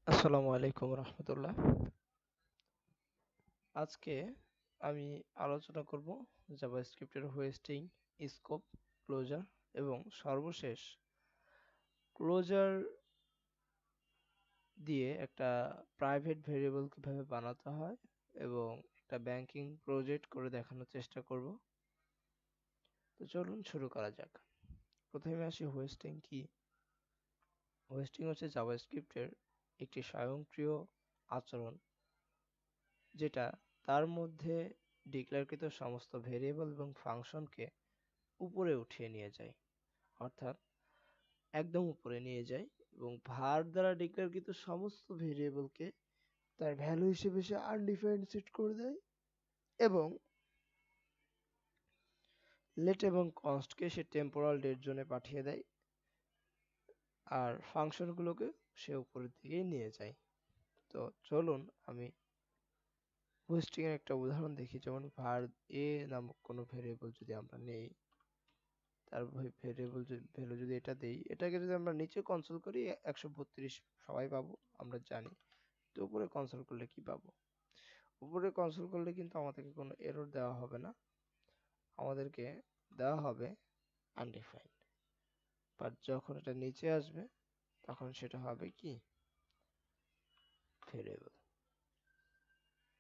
আসসালামু আলাইকুম রহমতুল্লাহ। আজকে আমি আলোচনা করব জাভাস্ক্রিপ্টের হোয়েস্টিং, স্কোপ, ক্লোজার এবং সর্বশেষ ক্লোজার দিয়ে একটা প্রাইভেট ভেরিয়েবল কিভাবে বানাতে হয় এবং একটা ব্যাংকিং প্রজেক্ট করে দেখানোর চেষ্টা করব। তো চলুন শুরু করা যাক। প্রথমে আসি হোয়েস্টিং কি। হোয়েস্টিং হচ্ছে জাভাস্ক্রিপ্টের একটি স্বয়ংক্রিয় আচরণ যেটা তার মধ্যে ডিক্লেয়ারকৃত সমস্ত ভেরিয়েবল এবং ফাংশনকে উপরে উঠিয়ে নিয়ে যায়, অর্থাৎ একদম উপরে নিয়ে যায় এবং var দ্বারা ডিক্লেয়ারকৃত সমস্ত ভেরিয়েবলকে তার ভ্যালু হিসেবে সে আনডিফাইন্ড সেট করে দেয় এবং লেট এবং কনস্টকে সে টেম্পোরাল ডেট জোনে পাঠিয়ে দেয় আর ফাংশনগুলোকে সে উপরের দিকে নিয়ে যায়। তো চলুন আমি হোস্টিং এর একটা উদাহরণ দেখি। যেমন var a নামক কোনো ভেরিয়েবল যদি আমরা নেই, তার ভেরিয়েবল ভ্যালু যদি এটা দেই, এটাকে যদি আমরা নিচে কনসোল করি 132 সবাই পাবো, আমরা জানি। তো উপরে কনসোল করলে কি পাবো? উপরে কনসোল করলে কিন্তু আমাদেরকে কোনো এরর দেওয়া হবে না, আমাদেরকে দেওয়া হবে আনডিফাইন্ড। বাট যখন এটা নিচে আসবে তখন সেটা হবে কি ভেরিয়েবল।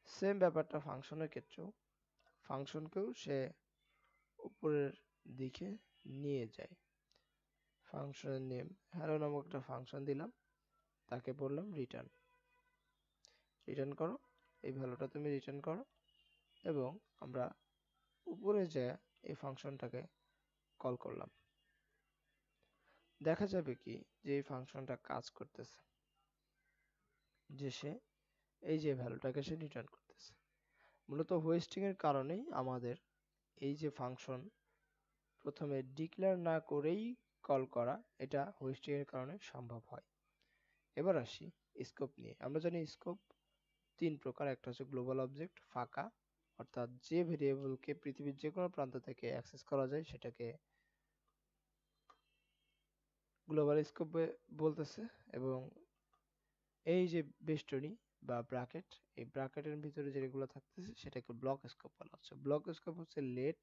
সেম ব্যাপারটা ফাংশনের ক্ষেত্রেও, ফাংশনকেও সে উপরের দিকে নিয়ে যায়। ফাংশনের নেম হ্যালো নামক একটা ফাংশন দিলাম, তাকে বললাম রিটার্ন রিটার্ন করো, এই ভ্যালুটা তুমি রিটার্ন করো এবং আমরা উপরে যে এই ফাংশনটাকে কল করলাম। দেখা যাবে কি যে এই ফাংশনটা কাজ করতেছে, যে সে এই যে ভ্যালুটাকে সে রিটার্ন করতেছে। মূলত হোয়েস্টিং এর কারণেই আমাদের এই যে ফাংশন প্রথমে ডিক্লেয়ার না করেই কল করা, এটা হোয়েস্টিং এর কারণে সম্ভব হয়। এবার আসি স্কোপ নিয়ে। আমরা জানি স্কোপ তিন প্রকার। একটা হচ্ছে গ্লোবাল অবজেক্ট, ফাঁকা, অর্থাৎ যে ভেরিয়েবলকে পৃথিবীর যে কোনো প্রান্ত থেকে অ্যাক্সেস করা যায় সেটাকে গ্লোবাল স্কোপ বলতেছে। এবং এই যে বেষ্টনী বা ব্র্যাকেট, এই ব্র্যাকেটের ভিতরে যেগুলো থাকতেছে সেটাকে ব্লক স্কোপ বলা হচ্ছে। ব্লক স্কোপ হচ্ছে লেট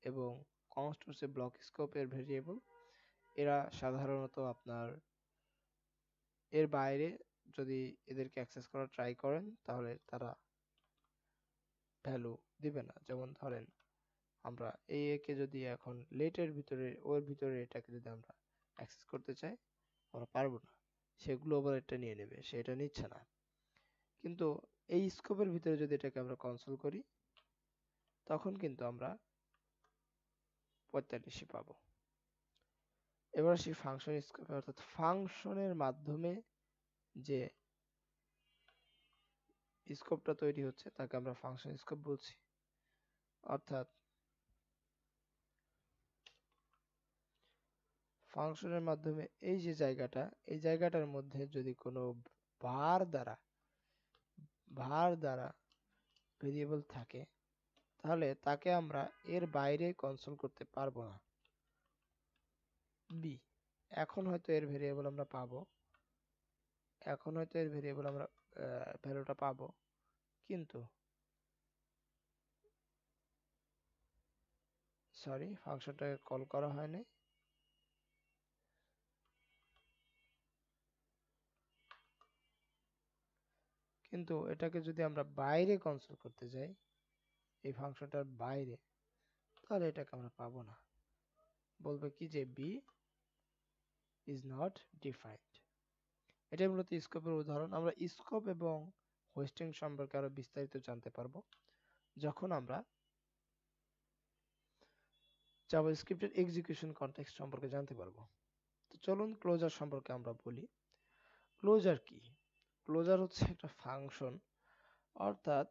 এবং কনস্ট হচ্ছে ব্লক স্কোপের ভেরিয়েবল। এরা সাধারণত আপনার এর বাইরে যদি এদেরকে অ্যাক্সেস করা ট্রাই করেন তাহলে তারা ভ্যালু দিবে না। যেমন ধরেন আমরা এই একে যদি এখন লেটের ভিতরে ওর ভিতরে এটাকে যদি আমরা অ্যাক্সেস করতে চাই, আমরা পারবো না। সে গ্লোবাল এটা নিয়ে নেবে, সে এটা নিচ্ছে না। কিন্তু এই স্কোপের ভিতরে যদি এটাকে আমরা কনসোল করি তখন কিন্তু আমরা 45 পাবো। এবার আসি ফাংশন স্কোপে, অর্থাৎ ফাংশনের মাধ্যমে যে স্কোপটা তৈরি হচ্ছে তাকে আমরা ফাংশন স্কোপ বলছি। অর্থাৎ ফাংশনের মাধ্যমে এই যে জায়গাটা, এই জায়গাটার মধ্যে যদি কোনো var দ্বারা ভেরিয়েবল থাকে তাহলে তাকে আমরা এর বাইরে কনসোল করতে পারবো না। বি, এখন হয়তো এর ভেরিয়েবল আমরা পাবো, এখন হয়তো এর ভেরিয়েবল আমরা ভ্যালুটা পাবো, কিন্তু সরি ফাংশনটাকে কল করা হয়নি। কিন্তু এটাকে যদি আমরা বাইরে কনসোল করতে যাই, এই ফাংশনটার বাইরে, তাহলে এটাকে আমরা পাবো না। বলবে কি যে বি ইজ নট ডিফাইন্ড। এটাই মূলত স্কোপের উদাহরণ। আমরা স্কোপ এবং হোস্টিং সম্পর্কে আরো বিস্তারিত জানতে পারবো যখন আমরা জাভাস্ক্রিপ্টের এক্সিকিউশন কনটেক্সট সম্পর্কে জানতে পারবো। তো চলুন ক্লোজার সম্পর্কে আমরা বলি। ক্লোজার কি? ক্লোজার হচ্ছে একটা ফাংশন, অর্থাৎ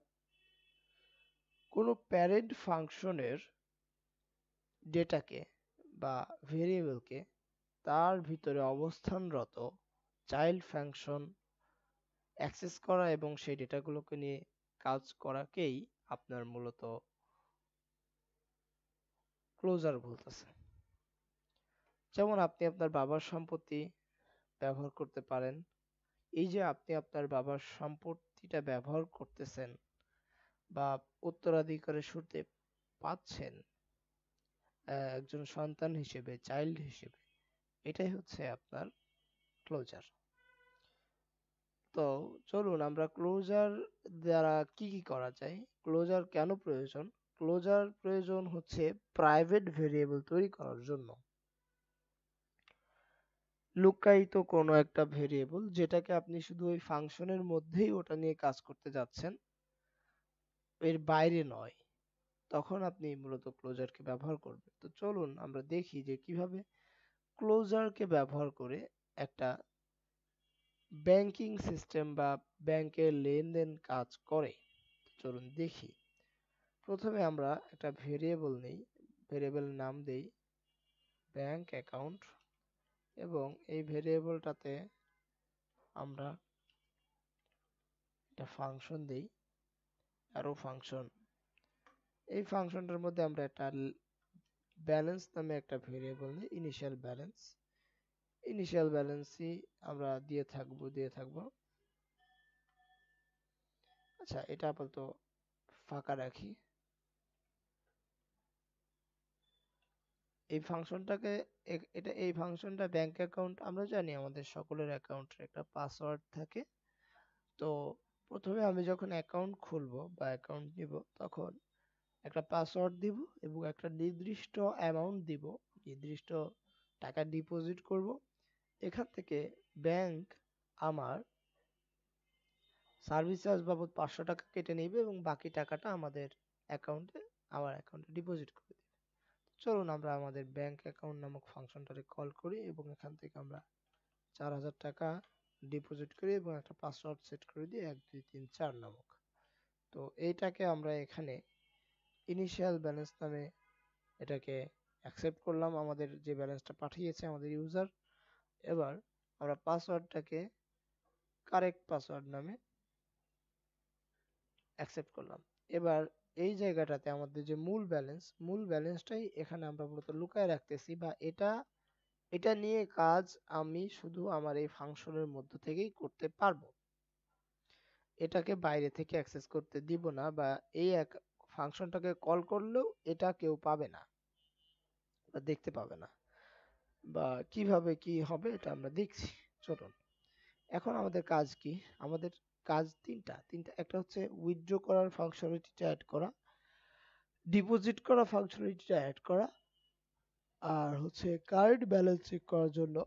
কোনো প্যারেন্ট ফাংশনের ডেটাকে বা ভেরিয়েবলকে তার ভিতরে অবস্থানরত চাইল্ড ফাংশন অ্যাক্সেস করা এবং সেই ডেটাগুলোকে নিয়ে কাজ করাকেই আপনার মূলত ক্লোজার বলতেছে। যেমন আপনি আপনার বাবার সম্পত্তি ব্যবহার করতে পারেন এই যে আপনি আপনার বাবার সম্পত্তিটা ব্যবহার করতেছেন বা উত্তরাধিকারের সূত্রে পাচ্ছেন একজন সন্তান হিসেবে, চাইল্ড হিসেবে, এটাই হচ্ছে আপনার ক্লোজার। তো চলুন আমরা ক্লোজার দ্বারা কি কি করা যায়, ক্লোজার কেন প্রয়োজন। ক্লোজার প্রয়োজন হচ্ছে প্রাইভেট ভেরিয়েবল তৈরি করার জন্য। লুকায়িত কোনো একটা ভেরিয়েবল যেটাকে আপনি শুধু ওই ফাংশনের মধ্যেই ওটা নিয়ে কাজ করতে যাচ্ছেন, এর বাইরে নয়, তখন আপনি মূলত ক্লোজারকে ব্যবহার করবেন। তো চলুন আমরা দেখি যে কিভাবে ক্লোজারকে ব্যবহার করে একটা ব্যাংকিং সিস্টেম বা ব্যাংকের লেনদেন কাজ করে। চলুন দেখি। প্রথমে আমরা একটা ভেরিয়েবল নেই, ভেরিয়েবল নাম দেই ব্যাংক অ্যাকাউন্ট, এবং এই ভেরিয়েবলটাতে আমরা একটা ফাংশন দেই, অ্যারো ফাংশন। এই ফাংশনটার মধ্যে আমরা একটা ব্যালেন্স নামে একটা ভেরিয়েবল নিই, ইনিশিয়াল ব্যালেন্স। ইনিশিয়াল ব্যালেন্সই আমরা দিয়ে থাকবো। আচ্ছা, এটা আপাতত ফাঁকা রাখি। এই ফাংশনটাকে এই ফাংশনটা ব্যাংক অ্যাকাউন্ট, আমরা জানি আমাদের সকলের অ্যাকাউন্টের একটা পাসওয়ার্ড থাকে। তো প্রথমে আমি যখন অ্যাকাউন্ট খুলবো বা অ্যাকাউন্ট নিব, তখন একটা পাসওয়ার্ড দিব এবং একটা নির্দিষ্ট অ্যামাউন্ট দিব, নির্দিষ্ট টাকা ডিপোজিট করব। এখান থেকে ব্যাংক আমার সার্ভিস চার্জ বাবদ 500 টাকা কেটে নেবে এবং বাকি টাকাটা আমার অ্যাকাউন্টে ডিপোজিট করে দেবে। চলুন আমরা আমাদের ব্যাংক অ্যাকাউন্ট নামক ফাংশনটাকে কল করি এবং এখান থেকে আমরা 4000 টাকা ডিপোজিট করি এবং একটা পাসওয়ার্ড সেট করে দিই 1234 নামক। তো এইটাকে আমরা এখানে ইনিশিয়াল ব্যালেন্স নামে এটাকে অ্যাকসেপ্ট করলাম, আমাদের যে ব্যালেন্সটা পাঠিয়েছে আমাদের ইউজার। এবার আমরা পাসওয়ার্ডটাকে কারেক্ট পাসওয়ার্ড নামে অ্যাকসেপ্ট করলাম। এবার এই জায়গাটাতে আমাদের যে মূল ব্যালেন্সটাই এখানে আমরা মূলত লুকায় রাখতেছি, বা এটা নিয়ে কাজ আমি শুধু আমার এই ফাংশনের মধ্য থেকেই করতে পারবো। এটাকে বাইরে থেকে অ্যাক্সেস করতে দিব না, বা এই এক ফাংশনটাকে কল করলেও এটা কেউ পাবে না বা দেখতে পাবে না, বা কিভাবে কি হবে এটা আমরা দেখছি। চলুন, এখন আমাদের কাজ কি। আমাদের কাজ তিনটা একটা হচ্ছে উইথড্র করার ফাংশনালিটিটা অ্যাড করা, ডিপোজিট করা ফাংশনালিটিটা অ্যাড করা, আর হচ্ছে কারেন্ট ব্যালেন্স চেক করার জন্য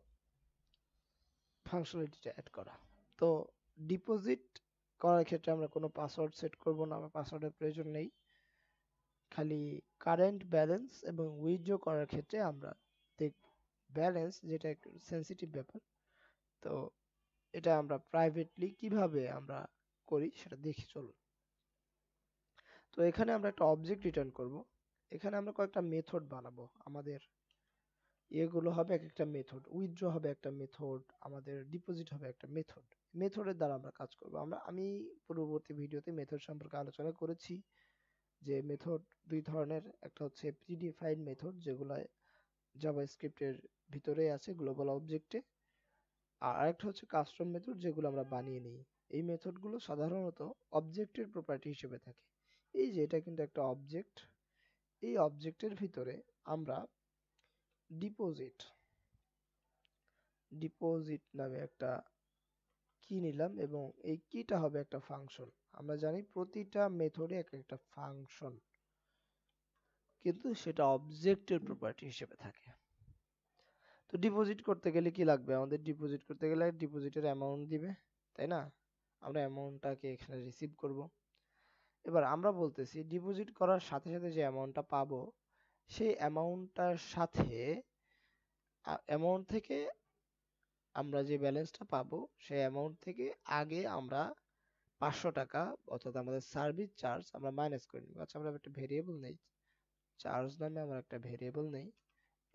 ফাংশনালিটিটা অ্যাড করা। তো ডিপোজিট করার ক্ষেত্রে আমরা কোনো পাসওয়ার্ড সেট করব না, বা পাসওয়ার্ডের প্রয়োজন নেই। খালি কারেন্ট ব্যালেন্স এবং উইথড্র করার ক্ষেত্রে আমরা দেখব ব্যালেন্স, যেটা একটু সেনসিটিভ ব্যাপার। তো এটা আমরা প্রাইভেটলি কিভাবে আমরা করি সেটা দেখি, চলুন। তো এখানে আমরা একটা অবজেক্ট রিটার্ন করব। এখানে আমরা কয়েকটা মেথড বানাবো, আমাদের এগুলো হবে এক একটা মেথড। উইথড্র হবে একটা মেথড, আমাদের ডিপোজিট হবে একটা মেথড। মেথডের দ্বারা আমরা কাজ করব। আমি পূর্ববর্তী ভিডিওতে মেথড সম্পর্কে আলোচনা করেছি যে মেথড দুই ধরনের, একটা হচ্ছে প্রিডিফাইন্ড মেথড যেগুলো জাভাস্ক্রিপ্টের ভিতরে আছে গ্লোবাল অবজেক্টে, আর আরেকটা হচ্ছে কাস্টম মেথড যেগুলো আমরা বানিয়ে নিই। এই মেথডগুলো সাধারণত অবজেক্টের প্রপার্টি হিসেবে থাকে। এই যে এটা কিন্তু একটা অবজেক্ট, এই অবজেক্টের ভিতরে আমরা ডিপোজিট ডিপোজিট নামে একটা কি নিলাম, এবং এই কিটা হবে একটা ফাংশন। আমরা জানি প্রতিটা মেথডে এক একটা ফাংশন, কিন্তু সেটা অবজেক্টের প্রপার্টি হিসেবে থাকে। তো ডিপোজিট করতে গেলে কি লাগবে, আমাদের ডিপোজিট করতে গেলে ডিপোজিটের অ্যামাউন্ট দিবে, তাই না? আমরা অ্যামাউন্টটাকে এখানে রিসিভ করব। এবার আমরা বলতেছি ডিপোজিট করার সাথে সাথে যে অ্যামাউন্টটা পাবো, সেই অ্যামাউন্টটার সাথে অ্যামাউন্ট থেকে আমরা যে ব্যালেন্সটা পাবো সেই অ্যামাউন্ট থেকে আগে আমরা 500 টাকা অর্থাৎ আমাদের সার্ভিস চার্জ আমরা মাইনাস করে নিব। আচ্ছা, আমরা একটা ভেরিয়েবল নেই, চার্জ নামে আমরা একটা ভেরিয়েবল নেই,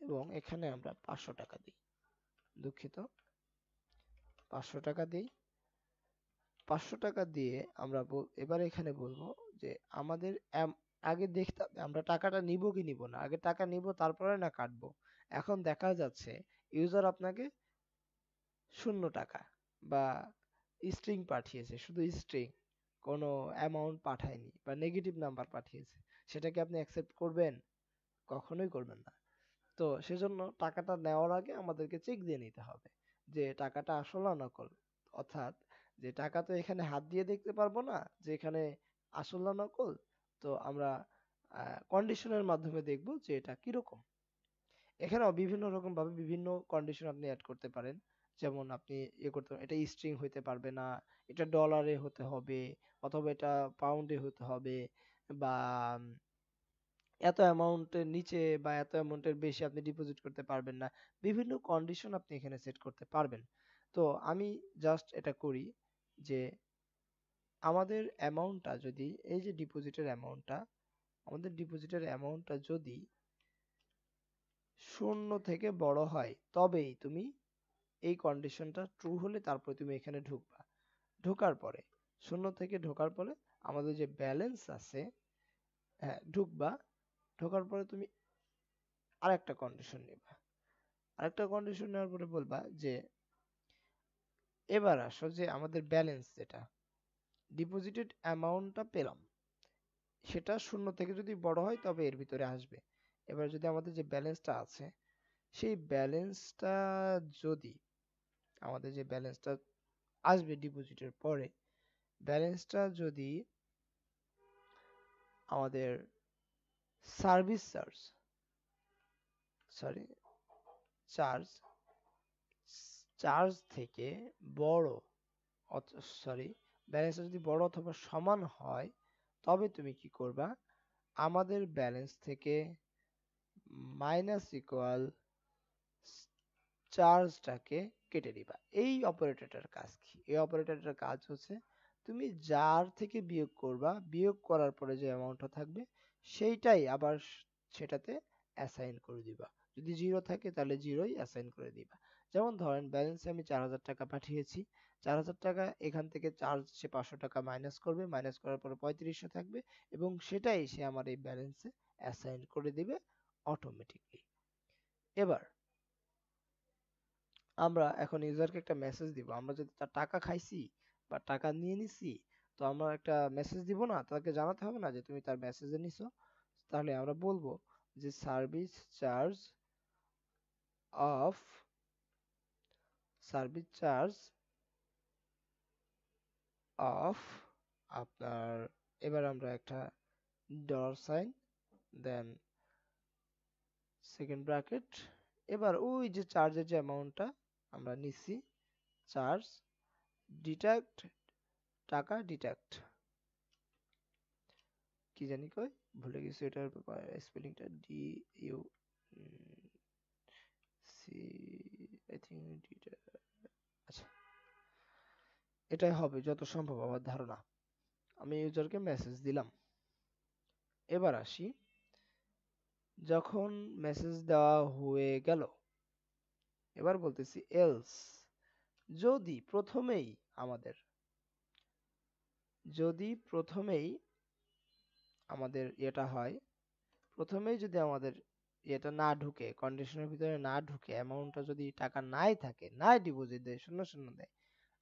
এবং এখানে আমরা 500 টাকা দিই। দুঃখিত, 500 টাকা দিই। 500 টাকা দিয়ে আমরা এবার এখানে বলবো যে আমাদের আগে দেখতে হবে আমরা টাকাটা নিব কি নিব না। আগে টাকা নিব তারপরে না কাটবো। এখন দেখা যাচ্ছে ইউজার আপনাকে 0 টাকা বা স্ট্রিং পাঠিয়েছে, শুধু স্ট্রিং, কোনো অ্যামাউন্ট পাঠায়নি বা নেগেটিভ নাম্বার পাঠিয়েছে, সেটা কি আপনি অ্যাকসেপ্ট করবেন? কখনোই করবেন না। তো সেজন্য টাকাটা নেওয়ার আগে আমাদেরকে চেক দিয়ে নিতে হবে যে টাকাটা আসল না নকল। অর্থাৎ যে টাকা তো এখানে হাত দিয়ে দেখতে পারবো না যে এখানে আসল না নকল। তো আমরা কন্ডিশনের মাধ্যমে দেখব যে এটা কিরকম। এখানেও বিভিন্ন রকম ভাবে বিভিন্ন কন্ডিশন আপনি অ্যাড করতে পারেন। যেমন আপনি করতে পারেন, এটা স্ট্রিং হইতে পারবে না, এটা ডলারে হতে হবে, অথবা এটা পাউন্ডে হতে হবে, বা এত অ্যামাউন্টের নিচে বা এত অ্যামাউন্টের বেশি আপনি ডিপোজিট করতে পারবেন না। বিভিন্ন কন্ডিশন আপনি এখানে সেট করতে পারবেন। তো আমি জাস্ট এটা করি যে আমাদের অ্যামাউন্টটা যদি, এই যে ডিপোজিটের অ্যামাউন্টটা, আমাদের ডিপোজিটের অ্যামাউন্টটা যদি 0 থেকে বড় হয় তবেই তুমি, এই কন্ডিশনটা ট্রু হলে তারপরে তুমি এখানে ঢুকবা। ঢোকার পরে 0 থেকে ঢোকার পরে আমাদের যে ব্যালেন্স আছে, হ্যাঁ ঢুকবা, ঢোকার পরে তুমি আরেকটা কন্ডিশন নিবা। আরেকটা কন্ডিশন নেওয়ার পরে বলবা যে এবার আসো যে আমাদের ব্যালেন্স যেটা ডিপোজিটেড অ্যামাউন্টটা পেলাম, সেটা 0 থেকে যদি বড় হয় তবে এর ভিতরে আসবে। এবার যদি আমাদের যে ব্যালেন্সটা আছে, সেই ব্যালেন্সটা যদি, আমাদের যে ব্যালেন্সটা আসবে ডিপোজিটের পরে, ব্যালেন্সটা যদি আমাদের service charge, sorry charge, charge থেকে বড়, সরি ব্যালেন্সটা যদি বড় অথবা সমান হয়, তবে তুমি কি করবা, আমাদের ব্যালেন্স থেকে মাইনাস ইকুয়াল চার্জটাকে কেটে দিবা। এই অপারেটরটার কাজ কি? এই অপারেটরটার কাজ হচ্ছে তুমি যার থেকে বিয়োগ করবা, বিয়োগ করার পরে যে অ্যামাউন্টটা থাকবে সেইটাই আবার সেটাতে অ্যাসাইন করে দিবা। যদি জিরো থাকে তাহলে জিরোই অ্যাসাইন করে দিবা। যেমন ধরেন ব্যালেন্সে আমি 4000 টাকা পাঠিয়েছি, 4000 টাকা এখান থেকে চার্জ সে 500 টাকা মাইনাস করবে, মাইনাস করার পরে 3500 থাকবে এবং সেটাই সে আমার এই ব্যালেন্সে অ্যাসাইন করে দিবে অটোমেটিকলি। এবার আমরা এখন ইউজারকে একটা মেসেজ দিব, আমরা যদি তার টাকা খাইছি বা টাকা নিয়ে নিছি, তো আমরা একটা মেসেজ দিব না, তাকে জানাতে হবে না যে তুমি তার মেসেজে নিছো? তাহলে আমরা বলবো যে অফ সার্ভিস চার্জ অফ আপনার, এবার আমরা একটা dollar sign, then second bracket, এবার ওই যে চার্জের যে অ্যামাউন্টটা আমরা নিছি, চার্জ ডিডাক্ট, টাকা ডিডাক্ট, কি জানি কই, ভুলে গেছি এটার স্পেলিংটা, D U C, I think, আচ্ছা এটাই হবে যত সম্ভব আমার ধারণা। আমি ইউজারকে মেসেজ দিলাম। এবার আসি, যখন মেসেজ দেওয়া হয়ে গেল, এবার বলতেছি এলস, যদি প্রথমেই আমাদের, যদি প্রথমেই আমাদের এটা হয়, প্রথমেই যদি আমাদের এটা না ঢুকে, কন্ডিশনের ভিতরে না ঢুকে, অ্যামাউন্টটা যদি টাকা নাই থাকে, নাই ডিপোজিট দেয়, শূন্য শূন্য দেয়,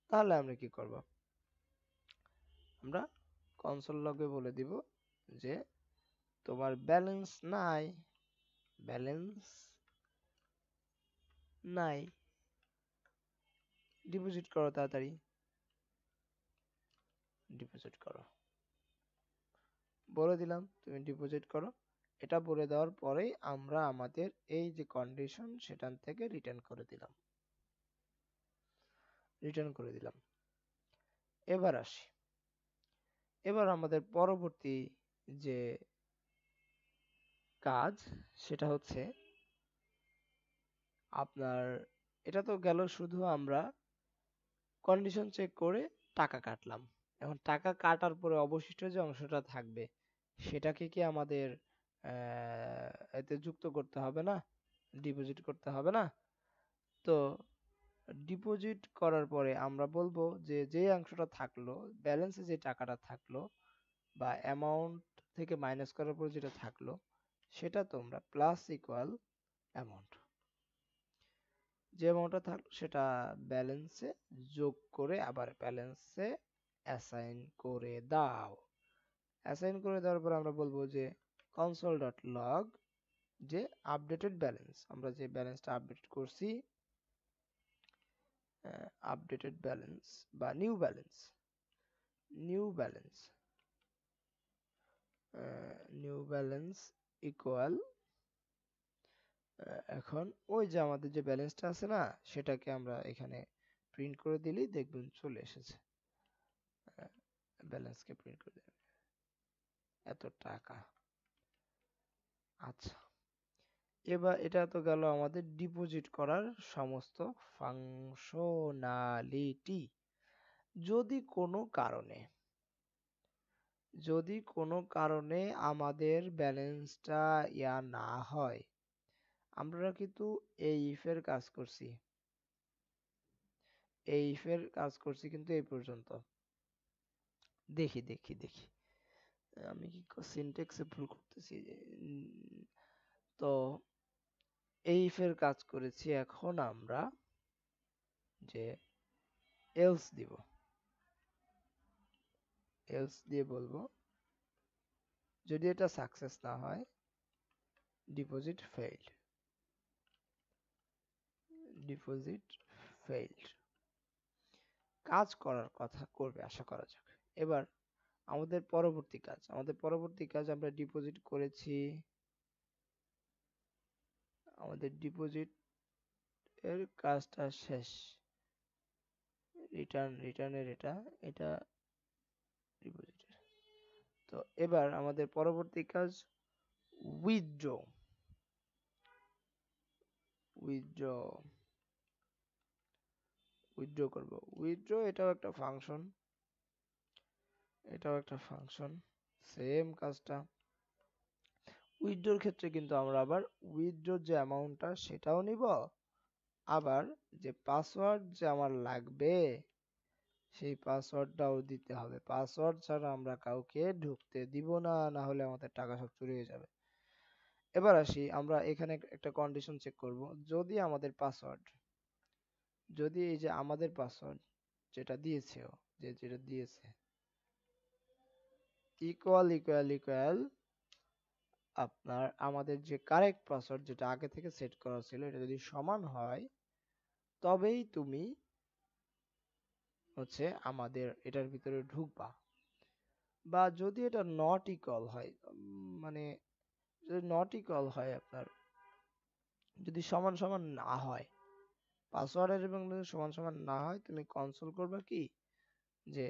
তাহলে আমরা কি করব, আমরা কনসোল লগে বলে দিব যে তোমার ব্যালেন্স নাই, ব্যালেন্স নাই, ডিপোজিট করো তাড়াতাড়ি, ডিপোজিট করো, বলে দিলাম তুমি ডিপোজিট করো। এটা বলে দেওয়ার পরেই আমরা আমাদের এই যে কন্ডিশন সেখান থেকে রিটার্ন করে দিলাম, রিটার্ন করে দিলাম। এবার আসি, এবার আমাদের পরবর্তী যে কাজ সেটা হচ্ছে আপনার, এটা তো গেল শুধু আমরা কন্ডিশন চেক করে টাকা কাটলাম। এখন টাকা কাটার পরে অবশিষ্ট যে অংশটা থাকবে সেটাকে কি আমাদের এতে যুক্ত করতে হবে না, ডিপোজিট করতে হবে না? তো ডিপোজিট করার পরে আমরা বলবো যে যে অংশটা থাকলো, ব্যালেন্সে যে টাকাটা থাকলো বা অ্যামাউন্ট থেকে মাইনাস করার পর যেটা থাকলো, সেটা তোমরা প্লাস ইকুয়াল অ্যামাউন্ট, যে অ্যামাউন্টটা থাকলো সেটা ব্যালেন্সে যোগ করে আবার ব্যালেন্সে অ্যাসাইন করে দাও। অ্যাসাইন করে দেওয়ার পর আমরা বলবো যে console.log যে আপডেটেড ব্যালেন্স, আমরা যে ব্যালেন্সটা আপডেট করছি, আপডেটেড ব্যালেন্স বা new balance, new balance new balance equal, এখন ওই যে আমাদের যে ব্যালেন্সটা আছে না সেটাকে আমরা এখানে প্রিন্ট করে দিলেই দেখবেন চলে এসেছে। ব্যালেন্সকে প্রিন্ট করে দেবেন এত টাকা। আচ্ছা, এবার এটা তো গেল আমাদের ডিপোজিট করার সমস্ত ফাংশনালিটি। যদি কোনো কারণে আমাদের ব্যালেন্সটা ইয়া না হয়, আমরা কিন্তু এই ইফের কাজ করছি, এই ইফের কাজ করছি কিন্তু এই পর্যন্ত। দেখি দেখি দেখি আমি কি সিনট্যাক্সে ভুল করতেছি। তো এই ইফের কাজ করেছি, এখন আমরা যে এলস দিব, এলস দিয়ে বলবো যদি এটা সাকসেস না হয় ডিপোজিট ফেইল্ড, ডিপোজিট ফেইল্ড কাজ করার কথা করবে আশা করা যাক। এবার আমাদের পরবর্তী কাজ আমরা ডিপোজিট করেছি, আমাদের ডিপোজিট এর কাজটা শেষ, রিটার্নের এটা ডিপোজিটের। তো এবার আমাদের পরবর্তী কাজ উইথড্র, উইথড্র উইথড্র করব। উইথড্র এটাও একটা ফাংশন, এটাও একটা ফাংশন, সেম কাজটা। উইথড্রর ক্ষেত্রে কিন্তু আমরা আবার উইথড্রর যে অ্যামাউন্টটা সেটাও নিব, আবার যে পাসওয়ার্ড যে আমার লাগবে সেই পাসওয়ার্ডটাও দিতে হবে। পাসওয়ার্ড ছাড়া আমরা কাউকে ঢুকতে দিব না, না হলে আমাদের টাকা সব চুরি হয়ে যাবে। এবার আসি, আমরা এখানে একটা কন্ডিশন চেক করব। যদি আমাদের পাসওয়ার্ড, যদি এই যে আমাদের পাসওয়ার্ড যেটা দিয়েছে ও, যেটা দিয়েছে ইকুয়াল ইকুয়াল ইকুয়াল আপনার আমাদের যে কারেক্ট পাসওয়ার্ড যেটা আগে থেকে সেট করা ছিল এটা যদি সমান হয়, তবেই তুমি হচ্ছে আমাদের এটার ভিতরে ঢুকবা। বা যদি এটা নট ইকুয়াল হয়, মানে যদি নট ইকুয়াল হয় আপনার, যদি সমান সমান না হয় পাসওয়ার্ডের এবং যদি সমান সমান না হয়, তুমি কনসোল করবে কি যে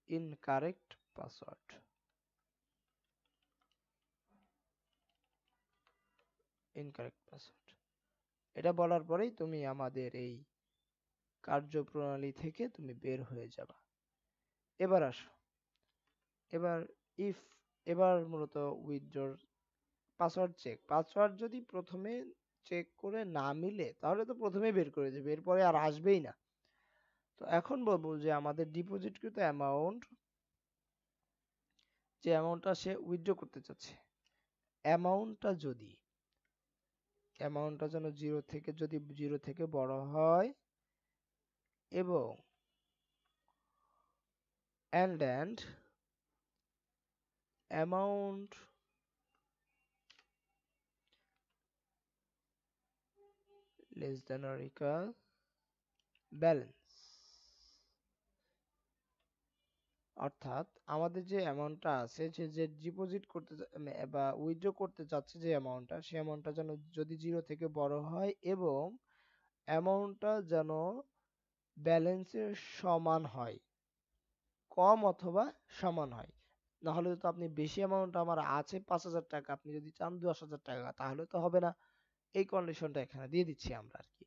ইনকারেক্ট পাসওয়ার্ড, ইনকারেক্ট পাসওয়ার্ড এটা বলার পরেই তুমি আমাদের এই কার্যপ্রণালী থেকে তুমি বের হয়ে যাবা। এবার আসো, এবার ইফ, এবার মূলত উইথড্রর পাসওয়ার্ড চেক, পাসওয়ার্ড যদি প্রথমে চেক করে না মিলে তাহলে তো প্রথমেই বের করে দেবে, এরপরে আর আসবেই না। তো এখন বলবো যে আমাদের ডিপোজিটকৃত অ্যামাউন্ট, যে অ্যামাউন্টটা সে উইথড্র করতে চাচ্ছে, অ্যামাউন্টটা যদি, অ্যামাউন্টটা যেন জিরো থেকে বড় হয় এবং and amount less than or equal balance, অর্থাৎ আমাদের যে অ্যামাউন্টটা আছে সে যে ডিপোজিট করতে বা উইথড্র করতে চাচ্ছে যে অ্যামাউন্টটা, সেই অ্যামাউন্টটা যেন যদি জিরো থেকে বড় হয় এবং অ্যামাউন্টটা যেন ব্যালেন্সের সমান হয়, কম অথবা সমান হয়। না হলে তো আপনি বেশি অ্যামাউন্ট আমার আছে 5,000 টাকা, আপনি যদি চান 10,000 টাকা তাহলে তো হবে না। এই কন্ডিশনটা এখানে দিয়ে দিচ্ছি আমরা আর কি।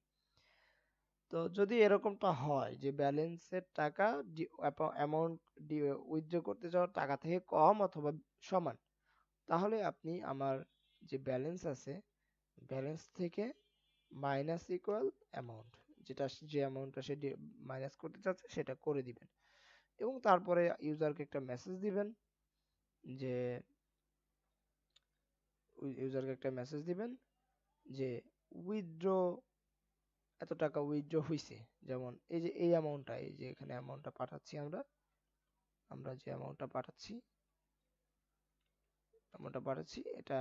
তো যদি এরকমটা হয় যে ব্যালেন্সের টাকা অ্যামাউন্ট উইথড্র করতে যাওয়ার টাকা থেকে কম অথবা সমান, তাহলে আপনি আমার যে ব্যালেন্স আছে ব্যালেন্স থেকে মাইনাস ইকুয়াল অ্যামাউন্ট, যেটা যে অ্যামাউন্টটা সে মাইনাস করতে চাচ্ছে সেটা করে দিবেন এবং তারপরে ইউজারকে একটা মেসেজ দিবেন যে, ইউজারকে একটা মেসেজ দিবেন যে উইথড্র এত টাকা উইথড্র হইছে, যেমন এই যে এই অ্যামাউন্টটা, এই যে এখানে অ্যামাউন্টটা পাঠাচ্ছি আমরা, আমরা যে অ্যামাউন্টটা পাঠাচ্ছি এটা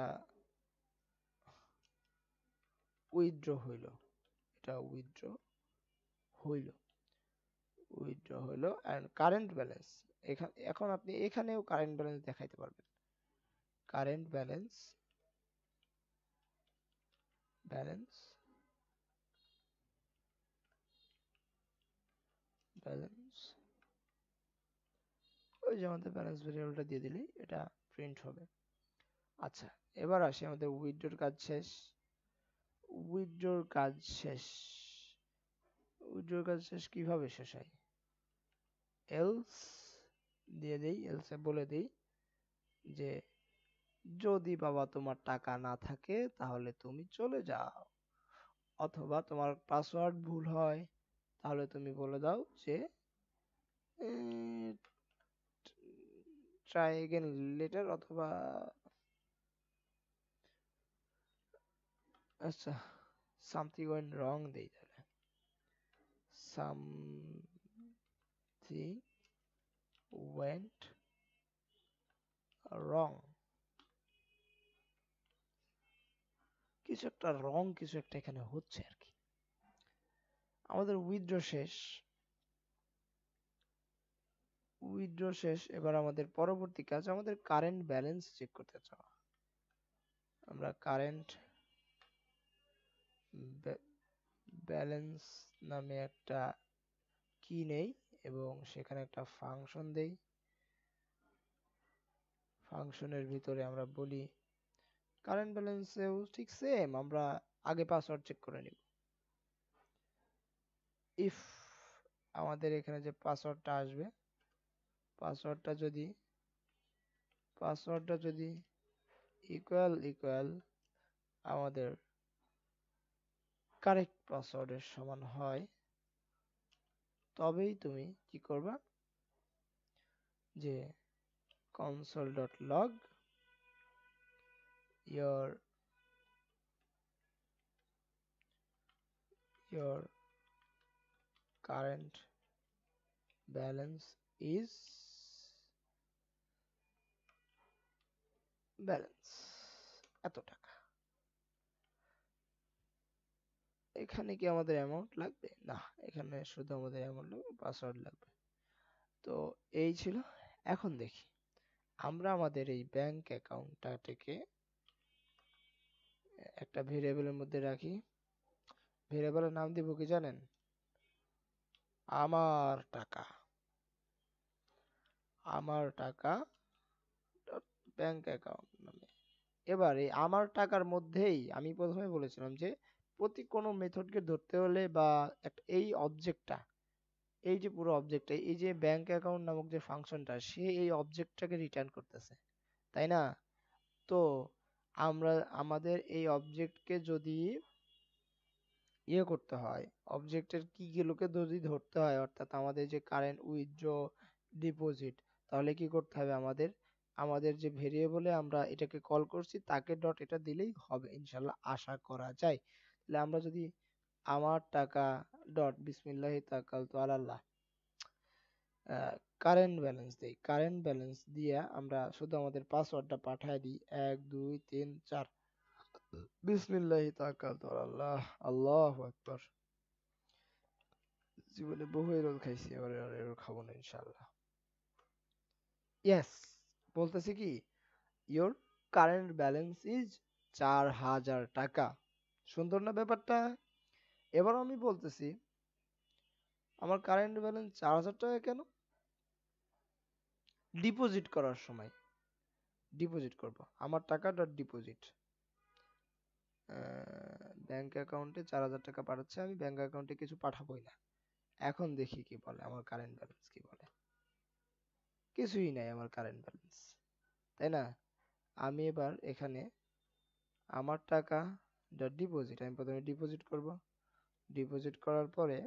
উইথড্র হইল, এটা উইথড্র হইল, উইথড্র হইলো। এন্ড কারেন্ট ব্যালেন্স, এখন আপনি এখানেও কারেন্ট ব্যালেন্স দেখাইতে পারবেন। কারেন্ট ব্যালেন্স, ব্যালেন্স, ব্যালেন্স, ওই যে আমাদের ব্যালেন্স ভেরিয়েবলটা দিয়ে দিলেই এটা প্রিন্ট হবে। আচ্ছা, এবার আসি আমাদের উইথড্রর কাজ শেষ। উইথড্রর কাজ শেষ, উইথড্রর কাজ শেষ কিভাবে শেষ হয়? এলস দিয়ে দেই, এলসে বলে দেই যে যদি বাবা তোমার টাকা না থাকে তাহলে তুমি চলে যাও, অথবা তোমার পাসওয়ার্ড ভুল হয় তাহলে তুমি বলে দাও যে ট্রাই এগেন লেটার, অথবা আচ্ছা সামথিং ওয়েন্ট রং দেই, তাহলে সামথিং ওয়েন্ট রং, কিছু একটা রং, কিছু একটা এখানে হচ্ছে আর কি। আমাদের উইথড্র শেষ, উইথড্র শেষ। এবার আমাদের পরবর্তী কাজ আমাদের কারেন্ট ব্যালেন্স চেক করতে চাওয়া। আমরা কারেন্ট ব্যালেন্স নামে একটা কি নেই এবং সেখানে একটা ফাংশন দেই। ফাংশনের ভিতরে আমরা বলি কারেন্ট ব্যালেন্সেও ঠিক সেম, আমরা আগে পাসওয়ার্ড চেক করে নিব। ইফ আমাদের এখানে যে পাসওয়ার্ডটা আসবে, পাসওয়ার্ডটা যদি ইকুয়াল আমাদের কারেক্ট পাসওয়ার্ডের সমান হয়, তবেই তুমি কি করবা, যে console.log your current balance is balance এত টাকা। এখানে কি আমাদের অ্যামাউন্ট লাগবে? না, এখানে শুধু আমাদের অ্যামাউন্ট লাগবে, পাসওয়ার্ড লাগবে। তো এই ছিল। এখন দেখি আমরা আমাদের এই ব্যাংক অ্যাকাউন্টটাকে একটা ভেরিয়েবলের মধ্যে রাখি। ভেরিয়েবলের নাম দিব কি জানেন? আমার টাকা। আমার টাকা ব্যাংক অ্যাকাউন্ট নামে। এবার এই আমার টাকার মধ্যেই আমি প্রথমে বলেছিলাম যে প্রতি কোনো মেথডকে ধরতে হলে বা এই অবজেক্টটা, এই যে পুরো অবজেক্টটা, এই যে ব্যাংক অ্যাকাউন্ট নামক যে ফাংশনটা, সে এই অবজেক্টটাকে রিটার্ন করতেছে, তাই না? তো আমরা আমাদের এই অবজেক্টকে যদি করতে হয়, অবজেক্টের কি গুলোকে যদি ধরতে হয়, অর্থাৎ আমাদের যে কারেন্ট, উইথড্র, ডিপোজিট, তাহলে কি করতে হবে আমাদের, আমাদের যে ভেরিয়েবলে আমরা এটাকে কল করছি তাকে ডট এটা দিলেই হবে ইনশাল্লাহ, আশা করা যায়। তাহলে আমরা যদি আমার টাকা ডট বিসমিল্লাহি তাওয়াক্কালতু আলাল্লাহ কারেন্ট ব্যালেন্স দেই, কারেন্ট ব্যালেন্স দিয়ে আমরা শুধু আমাদের পাসওয়ার্ডটা পাঠায় দিই 1 2 3 4, বিসমিল্লাহি তাওয়াক্কালতু আলাল্লাহ, আল্লাহু আকবার। জীবনে বহু এরর খাইছি, এবার আর এরর খাবো না ইনশাআল্লাহ। ইয়েস, বলতেছি কি ইওর কারেন্ট ব্যালেন্স ইজ 4000 টাকা। সুন্দর না ব্যাপারটা? এবার আমি বলতেছি আমার কারেন্ট ব্যালেন্স 4000 টাকা কেন? ডিপোজিট করার সময় ডিপোজিট করব, আমার টাকা ডট ডিপোজিট, ব্যাংক অ্যাকাউন্টে 4000 টাকা পাঠাচ্ছে, আমি ব্যাংক অ্যাকাউন্টে কিছু পাঠাবোই না। এখন দেখি কি বলে আমার কারেন্ট ব্যালেন্স, কি বলে। কিছুই নাই আমার কারেন্ট ব্যালেন্স, তাই না? আমি এবার এখানে আমার টাকা ডট ডিপোজিট, আমি প্রথমে ডিপোজিট করব। ডিপোজিট করার পরে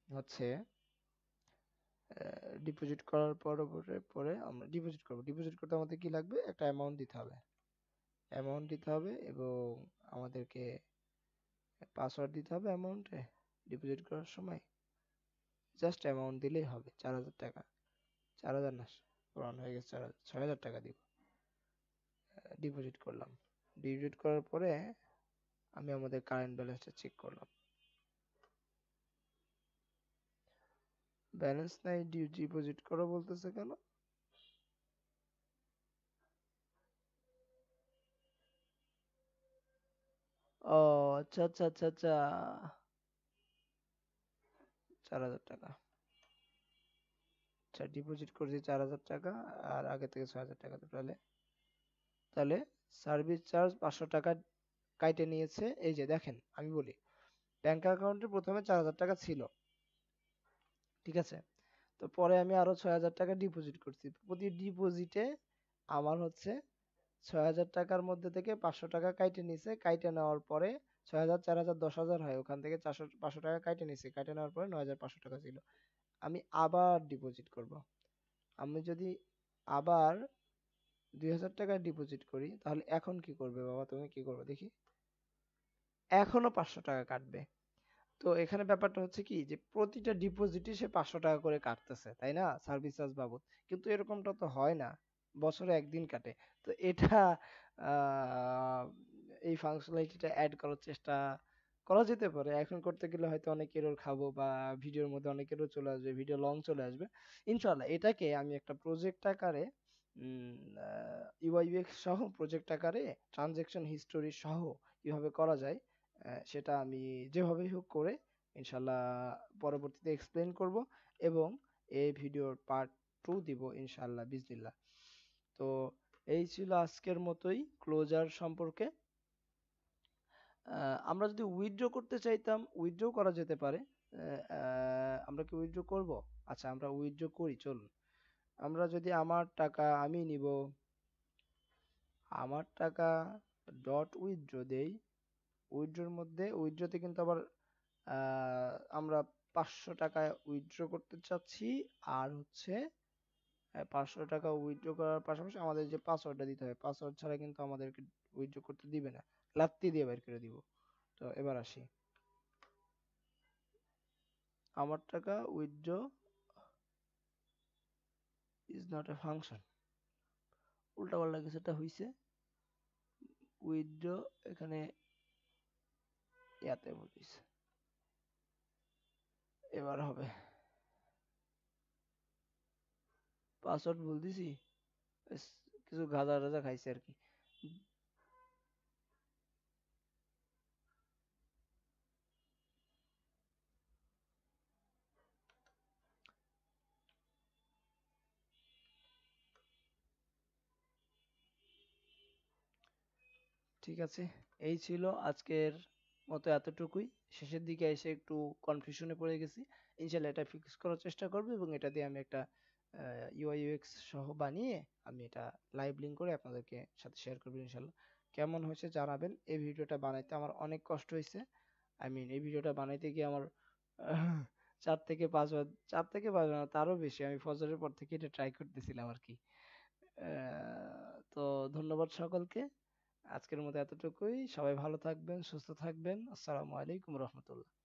হচ্ছে ডিপোজিট করার পরে আমরা ডিপোজিট করব। ডিপোজিট করতে আমাদের কি লাগবে? একটা অ্যামাউন্ট দিতে হবে, অ্যামাউন্ট দিতে হবে এবং আমাদেরকে পাসওয়ার্ড দিতে হবে অ্যামাউন্টে ডিপোজিট করার সময়, জাস্ট অ্যামাউন্ট দিলেই হবে 4,000 টাকা। 4,000 না, পুরান হয়ে গেছে, 4,000, 6,000 টাকা দিব। ডিপোজিট করলাম। ডিপোজিট করার পরে আমি আমাদের কারেন্ট ব্যালেন্সটা চেক করলাম। ব্যালেন্স নাই, ডিপোজিট করো বলতেছে কেন? ও আচ্ছা আচ্ছা আচ্ছা আচ্ছা, 4,000 টাকা। আচ্ছা, ডিপোজিট করছি 4,000 টাকা, আর আগে থেকে 6,000 টাকা, তাহলে তাহলে সার্ভিস চার্জ 500 টাকা কাইটে নিয়েছে। এই যে দেখেন, আমি বলি, ব্যাংক অ্যাকাউন্টে প্রথমে 4,000 টাকা ছিল, ঠিক আছে? তো পরে আমি আরো 6,000 টাকা ডিপোজিট করছি। প্রতি ডিপোজিটে আমার হচ্ছে 6,000 টাকার মধ্যে থেকে 500 টাকা কাইটে নিছে। কাইটে নেওয়ার পরে 6,000, 4,000, 10,000 হয়, ওখান থেকে 500 টাকা কাইটে নিছে। কাইটে নেওয়ার পরে 9,500 টাকা ছিল। আমি আবার ডিপোজিট করব। আমি যদি আবার 2,000 টাকা ডিপোজিট করি, তাহলে এখন কি করবে বাবা, তুমি কি করবে দেখি? এখনো 500 টাকা কাটবে। তো এখানে ব্যাপারটা হচ্ছে কি, যে প্রতিটা ডিপোজিটে সে 500 টাকা করে কাটতেছে, তাই না, সার্ভিস চার্জ বাবদ। কিন্তু এরকমটা তো হয় না, বছরে একদিন কাটে। তো এটা আহ, এই ফাংশনালিটিটা অ্যাড করার চেষ্টা করা যেতে পারে। এখন করতে গেলে হয়তো অনেক এরর খাবো, বা ভিডিওর মধ্যে অনেক এরর চলে আসবে, ভিডিও লং চলে আসবে। ইনশাল্লাহ এটাকে আমি একটা প্রজেক্ট আকারে, ইউআইইউএক্স সহ প্রজেক্ট আকারে, ট্রানজেকশন হিস্টোরি সহ কিভাবে করা যায়, সেটা আমি যেভাবেই হোক করে ইনশাল্লাহ পরবর্তীতে এক্সপ্লেন করব, এবং এই ভিডিওর পার্ট 2 দিব ইনশাল্লাহ বিসমিল্লাহ। তো এই ছিল আজকের মতোই ক্লোজার সম্পর্কে। আমরা যদি উইথড্র করতে চাইতাম, উইথড্র করা যেতে পারে। আমরা কি উইথড্র করব? আচ্ছা, আমরা উইথড্র করি, চলুন। আমরা যদি আমার টাকা আমি নিব, আমার টাকা ডট উইথড্র দেই। উইথড্রর মধ্যে, উইথড্রতে কিন্তু আবার আমরা 500 টাকা উইথড্র করতে চাচ্ছি। আর হচ্ছে 500 টাকা উইথড্র করার পাশাপাশি আমাদের যে পাসওয়ার্ডটা দিতে হবে, পাসওয়ার্ড ছাড়া কিন্তু আমাদেরকে উইথড্র করতে দিবে না, লাত্তি দিয়ে বের করে দিব। তো এবার আসি, আমার টাকা withdraw is not a function, উল্টা পাল্টা কিছুটা হইছে। উইথড্র এখানে ইয়াতে বলিস, এবার হবে। পাসওয়ার্ড ভুল দিছি, কিছু গাঁজা টাজা খাইছে আর কি। ঠিক আছে, এই ছিল আজকের মতো এতটুকুই। শেষের দিকে এসে একটু কনফিউশনে পড়ে গেছি। ইনশাল্লাহ এটা ফিক্স করার চেষ্টা করবো, এবং এটা দিয়ে আমি একটা ইউআই ইউএক্স সহ বানিয়ে আমি এটা লাইভ লিঙ্ক করে আপনাদেরকে সাথে শেয়ার করবো ইনশাল্লাহ। কেমন হয়েছে জানাবেন। এই ভিডিওটা বানাইতে আমার অনেক কষ্ট হয়েছে। এই ভিডিওটা বানাইতে গিয়ে আমার 4 থেকে 5 বার, 4 থেকে 5 বার না, তারও বেশি, আমি ফজরের পর থেকে এটা ট্রাই করতেছিলাম আর কি। তো ধন্যবাদ সকলকে। আজকের মতো এতটুকুই। সবাই ভালো থাকবেন, সুস্থ থাকবেন। আসসালামু আলাইকুম রহমতুল্লাহ।